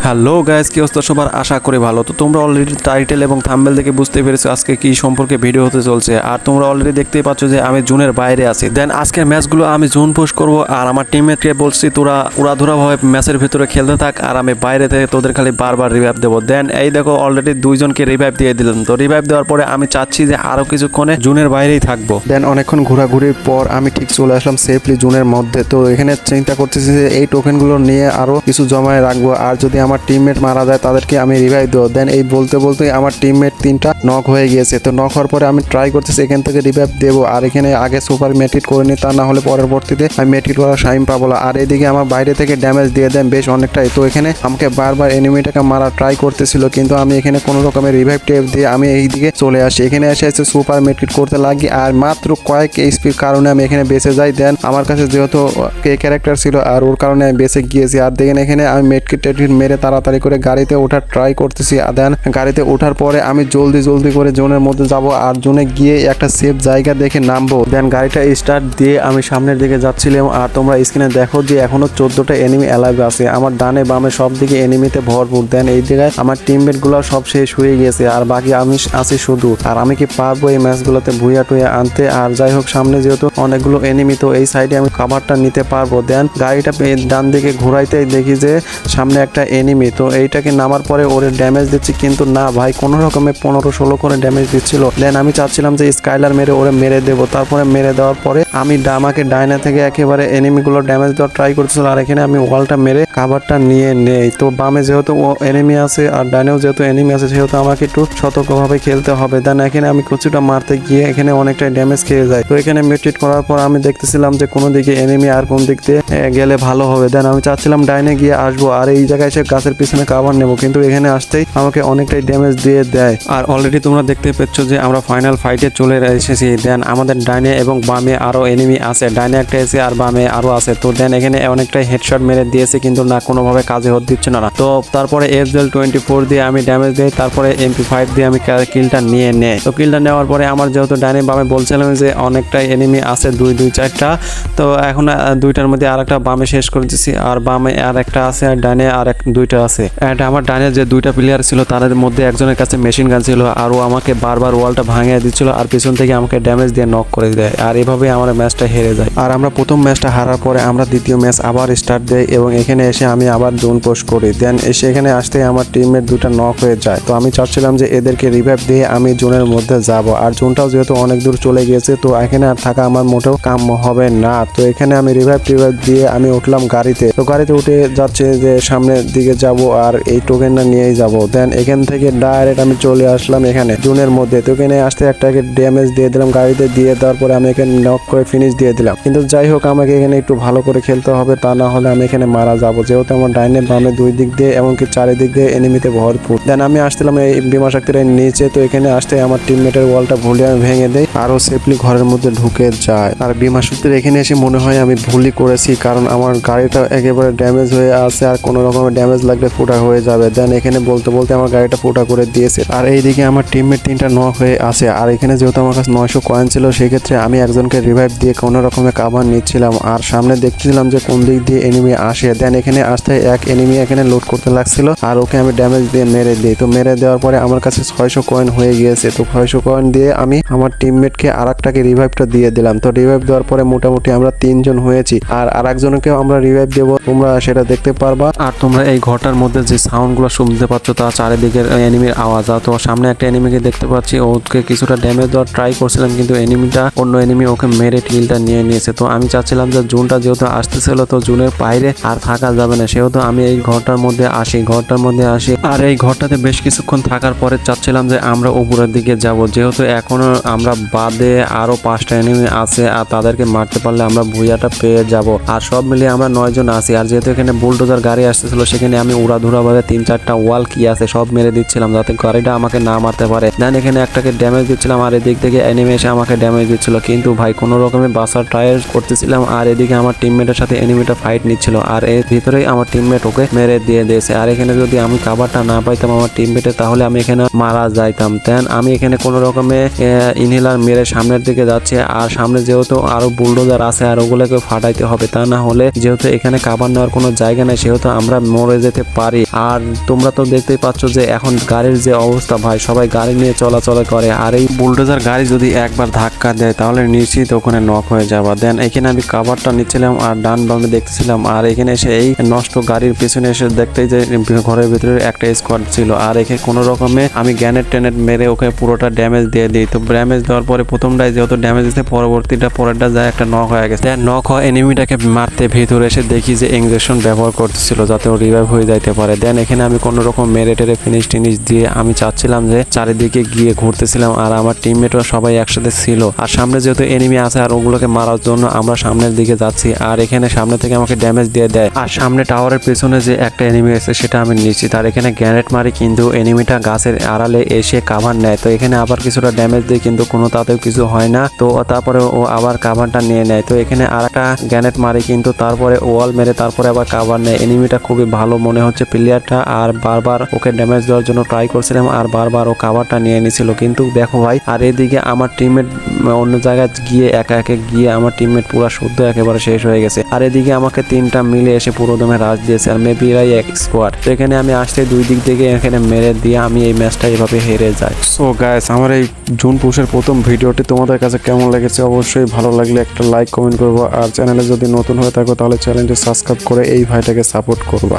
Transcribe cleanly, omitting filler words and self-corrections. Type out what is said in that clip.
Hello guys, কি অবস্থা সবার? আশা করি ভালো। তো তোমরা অলরেডি টাইটেল এবং থাম্বনেল দেখে বুঝতে পেরেছো আজকে কি সম্পর্কে ভিডিও হতে চলছে। আর তোমরা অলরেডি দেখতেই পাচ্ছ যে আমি জোনের বাইরে আছি। দেন আজকের ম্যাচগুলো আমি জোন পোস্ট করব, আর আমার টিমমেটকে বলছি তোরা উড়াধুরাভাবে ম্যাচের ভিতরে খেলতে থাক, আর আমি বাইরে থেকে তোদের খালি বারবার রিভাইভ দেবো। দেন এই দেখো অলরেডি দুইজনকে রিভাইভ দিয়ে দিলাম। তো রিভাইভ দেওয়ার পরে আমি চাচ্ছি যে আরো কিছুক্ষণে জোনের বাইরেই থাকবো। দেন অনেকক্ষণ ঘোরাঘুরির পর আমি ঠিক চলে আসলাম সেফলি জোনের মধ্যে। তো এখানে চিন্তা করতেছি যে এই টোকেনগুলো নিয়ে আরো কিছু জমায় রাখবো, আর যদি আমার টিমমেট মারা যায় তাদেরকে আমি রিভাইভ দেবো। দেন এই বলতে বলতে আমার টিমমেট 3টা নক হয়ে গিয়েছে। তো নক হওয়ার পরে আমি ট্রাই করতেছি এখান থেকে রিভাইভ দেবো, আর এখানে আগে সুপার মেট্রিট করে নিই, তা না হলে পরবর্তীতে আমি মেট্রিট করার টাইম পাবো না। আর এদিকে আমার বাইরে থেকে ড্যামেজ দিয়ে দেন বেশ অনেকটাই। তো এখানে আমাকে বারবার এনিমিটাকে মারা ট্রাই করতেছিল, কিন্তু আমি এখানে কোনো রকমের রিভাইভ টেপ দিয়ে আমি এই দিকে চলে আসি। এখানে এসে সুপার মেট্রিট করতে লাগি, আর মাত্র কয়েক এইচপির কারণে আমি এখানে বেঁচে যাই। দেন আমার কাছে যেহেতু কে ক্যারেক্টার ছিল, আর ওর কারণে আমি বেঁচে গিয়েছি। আর দেখেন এখানে আমি মেট্রিট মেরে তাড়াতাড়ি করে গাড়িতে ওঠার ট্রাই করতেছি। দেন গাড়িতে ওঠার পরে আমি জলদি করে জোনের মধ্যে যাব, আর জোনে গিয়ে একটা সেফ জায়গা দেখে নামবো। দেন গাড়িটা স্টার্ট দিয়ে আমি সামনের দিকে যাচ্ছিলাম, আর তোমরা স্ক্রিনে দেখো যে এখনো 14টা এনিমি অ্যালাইভ আছে। আমার ডানে বামে সব দিকে এনিমিতে ভরপুর। দেন এই জায়গায় আমার টিমমেট গুলো সব শেষ হয়ে গেছে, আর বাকি আমি আছি শুধু। আর আমি কি পারবো এই ম্যাচগুলোতে ভুইয়া টুইয়া আনতে? আর যাই হোক, সামনে যেহেতু অনেকগুলো এনিমি, তো এই সাইডে আমি কাভারটা নিতে পারবো। দেন গাড়িটা ডান দিকে ঘোরাইতেই দেখি যে সামনে একটা এনিমি। তো এইটাকে নামার পরে ওরে ড্যামেজ দিচ্ছি, কিন্তু না ভাই, কোনো রকমে 15-16 করে ড্যামেজ দিচ্ছিল। দেন আমি চাচ্ছিলাম যে স্কাইলার মেরে ওরে মেরে দেবো। তারপরে মেরে দেওয়ার পরে আমি আমাকে ডাইনা থেকে একেবারে এনিমিগুলো ড্যামেজ দেওয়ার ট্রাই করতেছিল, আর এখানে আমি ওয়ালটা মেরে কাভারটা নিয়ে নেই। তো বামে যেহেতু এনিমি আছে আর ডাইনেও যেহেতু এনিমি আছে, সেহেতু আমাকে একটু সতর্কভাবে খেলতে হবে। দেন এখানে আমি কিছুটা মারতে গিয়ে এখানে অনেকটাই ড্যামেজ খেয়ে যায়। তো এখানে মেট্রিট করার পর আমি দেখতেছিলাম যে কোনো দিকে এনিমি আর কোন দিক দিয়ে গেলে ভালো হবে। দেন আমি চাচ্ছিলাম ডাইনে গিয়ে আসবো, আর এই জায়গায় এসে গাছের পিছনে কাভার নেবো, কিন্তু এখানে আসতেই আমাকে অনেকটাই ড্যামেজ দিয়ে দেয়। আর অলরেডি তোমরা দেখতে পাচ্ছ যে আমরা ফাইনাল ফাইটে চলে এসেছি। দেন আমাদের ডাইনে এবং বামে আরো এনিমি আছে। ডাইনে একটা এসে আর বামে আরো আছে। তো দেন এখানে অনেকটাই হেডশট মেরে দিয়েছে, কিন্তু না কোনোভাবে কাজে হতে দিচ্ছে না। তো তারপরে FL24 দিয়ে আমি ড্যামেজ দিই, তারপরে MP5 দিয়ে আমি কিলটা নিয়ে নেই। তো কিলটা নেওয়ার পরে আমার যেহেতু ডাইনে বামে বলছিলাম যে অনেকটাই এনিমি আছে, 2-4টা। তো এখন দুইটার মধ্যে আর একটা বামে শেষ করে দিচ্ছি, আর বামে আর একটা আছে, আর ডাইনে আর দুইটা আছে। আমার ডাইনে যে দুইটা প্লেয়ার ছিল তাদের মধ্যে একজনের কাছে মেশিন গান ছিল, আর ও আমাকে বারবার ওয়ালটা ভাঙিয়ে দিচ্ছিল, আর পিছন থেকে আমাকে ড্যামেজ দিয়ে নক করে দেয়। আর এভাবে আমার ম্যাচটা হেরে যায়। আর আমরা প্রথম ম্যাচটা হারার পরে আমরা দ্বিতীয় ম্যাচ আবার স্টার্ট দেই, এবং এখানে এসে আমি আবার জোন পোস্ট করি। দেন এসে এখানে আসতে আমার টিমমেট দুইটা নক হয়ে যায়। তো আমি চাচ্ছিলাম যে এদেরকে রিভাইভ দিয়ে আমি জোনের মধ্যে যাব, আর জোনটাও যেহেতু অনেক দূর চলে গিয়েছে, তো এখানে আর থাকা আমার মোটেও কাম্য হবে না। তো এখানে আমি রিভাইভ দিয়ে আমি উঠলাম গাড়িতে। তো গাড়িতে উঠে যাচ্ছে যে সামনের দিকে যাব, আর এই টোকেনটা নিয়েই যাব। দেন এখান থেকে ডাইরেক্ট আমি চলে আসলাম এখানে জোনের মধ্যে। তো এখানে আসতে একটাকে ড্যামেজ দিয়ে দিলাম গাড়িতে, দিয়ে দেওয়ার পরে আমি এখানে নক করে ফিনিশ দিয়ে দিলাম। কিন্তু যাই হোক, আমাকে এখানে একটু ভালো করে খেলতে হবে, তা না হলে আমি এখানে মারা যাব। যেহেতু আমার ডাইনে বামে দুই দিক দিয়ে এমনকি চারিদিক দিয়ে এনিমিতে ভরপুর। দেন আমি আসছিলাম এই বিমা শক্তির নিচে। তো এখানে আসতে আমার টিমমেটের ওয়ালটা ভুলে আমি ভেঙে দেই, আরো সেফলি ঘরের মধ্যে ঢুকে যায়। আর বিমা শক্তির এখানে এসে মনে হয় আমি ভুলই করেছি, কারণ আমার গাড়িটা একেবারে ড্যামেজ হয়ে আছে, আর কোনো রকমের ড্যামেজ লাগলে ফুটা হয়ে যাবে। দেন এখানে বলতে বলতে আমার গাড়িটা ফুটা করে দিয়েছে, আর এইদিকে আমার টিমমেট 3টা নক হয়ে আছে। আর এখানে যেহেতু আমার কাছে 900 কয়েন ছিল, সেক্ষেত্রে আমি একজনকে রিভাইভ দিয়ে কোনো রকমের কাভার নিচ্ছিলাম, আর সামনে দেখছিলাম যে কোন দিক দিয়ে এনিমি আসে। দেন এখানে আসতে এক এনিমি এখানে লোড করতে লাগছিল, আর ওকে আমি ড্যামেজ দিয়ে মেরে দিই। তো মেরে দেওয়ার পরে আমার কাছে 600 কয়েন হয়ে গিয়েছে। তো 600 কয়েন দিয়ে আমি আমার টিমমেটকে আরেকটাকে রিভাইভটা দিয়ে দিলাম। তো রিভাইভ দেওয়ার পরে মোটামুটি আমরা 3 জন হয়েছি, আর আরেকজনকেও আমরা রিভাইভ দেবো, তোমরা সেটা দেখতে পারবা। আর তোমরা এই ঘরটার মধ্যে যে সাউন্ড গুলো শুনতে পাচ্ছ, তা চারিদিকের এনিমির আওয়াজ। তো সামনে একটা এনিমিকে দেখতে পাচ্ছি, ওকে কিছুটা ড্যামেজ দেওয়ার ট্রাই করছিলাম, কিন্তু অন্য এনিমি ওকে মেরে কিলটা নিয়ে নিয়েছে। তো আমি চাচ্ছিলাম যে জোনটা যেহেতু আসতেছিল, তো জোনের বাইরে আর থাকা যাবে না, সেহেতু আমি এই ঘরটার মধ্যে আসি। আর এই ঘরটাতে বেশ কিছুক্ষণ থাকার পরে চাচ্ছিলাম যে আমরা উপরের দিকে যাব, যেহেতু এখনো আমরা বাদে আরো 5টা এনিমি আছে, আর তাদেরকে মারতে পারলে আমরা ভুইয়াটা পেয়ে যাব। আর সব মিলিয়ে আমরা 9 জন আছি। আর যেহেতু এখানে বুলডোজার গাড়ি আসতেছিল, সেখানে আমি উড়াধুরা ভাবে 3-4টা ওয়াল কি আছে সব মেরে দিচ্ছিলাম, যাতে গাড়িটা আমাকে না মারতে পারে। দেন এখানে একটাকে ড্যামেজ দিচ্ছিলাম, আর এদিক থেকে এনিমি এসে আমাকে ড্যামেজ দিচ্ছিল, কিন্তু ভাই কোনো রকমে বাসার ট্রাই করতেছিলাম। আর এদিকে আমার টিমমেটের সাথে এনিমিটা ফাইট নিচ্ছিল, আর এর ভিতরেই আমার টিমমেট ওকে মেরে দিয়ে দিয়েছে। আর এখানে যদি আমি কাভারটা না পাইতাম আমার টিমমেটে, তাহলে আমি এখানে মারা যাইতাম। দেন আমি এখানে কোনো রকমে ইনহেলার মেরে সামনের দিকে যাচ্ছে, আর সামনে যেহেতু আরো বুলডোজার আছে, আর ওগুলোকে ফাটাইতে হবে, তা না হলে যেহেতু এখানে কাভার নেওয়ার কোনো জায়গা নেই, সেহেতু আমরা মরে যেতে পারি। আর তোমরা তো দেখতেই পাচ্ছ যে এখন গাড়ির যে অবস্থা ভাই, সবাই গাড়ি নিয়ে চলাচল করে, আর এই বুলডোজার গাড়ি যদি একবার ধাক্কা দেয় তাহলে নিশ্চিত ওখানে নক হয়ে যাবা। দেন এখানে আমি কাভারটা নিচ্ছিলাম আর ডান বামে দেখতেছিলাম, আর এখানে এসে এই নষ্ট গাড়ির পেছনে এসে দেখতেই যে ঘরের ভিতরে একটা স্কোয়াড ছিল, আর এখানে কোনো রকমে আমি গ্যানেট টেনেট মেরে ওকে পুরোটা ড্যামেজ দিয়ে দিই। তো ড্যামেজ দেওয়ার পরে প্রথমটাই যেহেতু ড্যামেজ দিতে, পরেরটা যায় একটা নক হয়ে গেছে। নক হওয়া এনিমিটাকে মারতে ভিতরে এসে দেখি যে ইঞ্জেকশন ব্যবহার করতেছিল যাতে ও রিভাইভ হয়ে যাইতে পারে। দেন এখানে আমি কোনো রকম মেরে টেরে ফিনিশ দিয়ে আমি চাচ্ছিলাম যে চারিদিকে গিয়ে ঘুরতেছিলাম, আর আমার টিমমেটরা সবাই একসাথে ছিল। আর সামনে যেহেতু এনিমি আছে আর ওগুলোকে মারার জন্য আমরা সামনের দিকে যাচ্ছি, আর এখানে সামনে থেকে আমাকে ড্যামেজ দিয়ে দেয়। আর সামনে টাওয়ারের পেছনে যে একটা এনিমি আছে সেটা আমি নিশ্চিত। আর এখানে গ্যানেট মারি কিন্তু এনিমিটা গাছের আড়ালে এসে কাভার নেয়। তো এখানে আবার কিছুটা ড্যামেজ দিয়ে কিন্তু কোনো তাতেও কিছু হয় না। তো তারপরে ও আবার কাভারটা নিয়ে নেয়। তো এখানে আর একটা গ্যানেট মারি কিন্তু তারপরে ওয়াল মেরে তারপরে আবার কাভার নেয়। এনিমিটা খুবই ভালো মনে হচ্ছে প্লেয়ারটা, আর বারবার ওকে ড্যামেজ দেওয়ার জন্য ট্রাই করছিলাম আর বারবার ও কাভারটা নিয়ে নিছিল। কিন্তু দেখো ভাই, আর এদিকে আমার টিমমেট অন্য জায়গায় গিয়ে একা গিয়ে আমার টিমমেট পুরো শুদ্ধ একেবারে শেষ হয়ে গেছে। আর এদিকে আমাকে তিনটা মিলে এসে পুরো দমে রাশ দিয়েছে, আর মেবি এরাই এক স্কোয়াড। তো এখানে আমি আসতে দুই দিক থেকে এখানে মেরে দিয়ে আমি এই ম্যাচটা এভাবে হেরে যাই। সো গাইস, আমার এই জুন পুশের প্রথম ভিডিওটি তোমাদের কাছে কেমন লেগেছে অবশ্যই ভালো লাগলে একটা লাইক কমেন্ট করবো, আর চ্যানেলে যদি নতুন হয়ে থাকো তাহলে চ্যানেলটি সাবস্ক্রাইব করে এই ভাইটাকে সাপোর্ট করবা।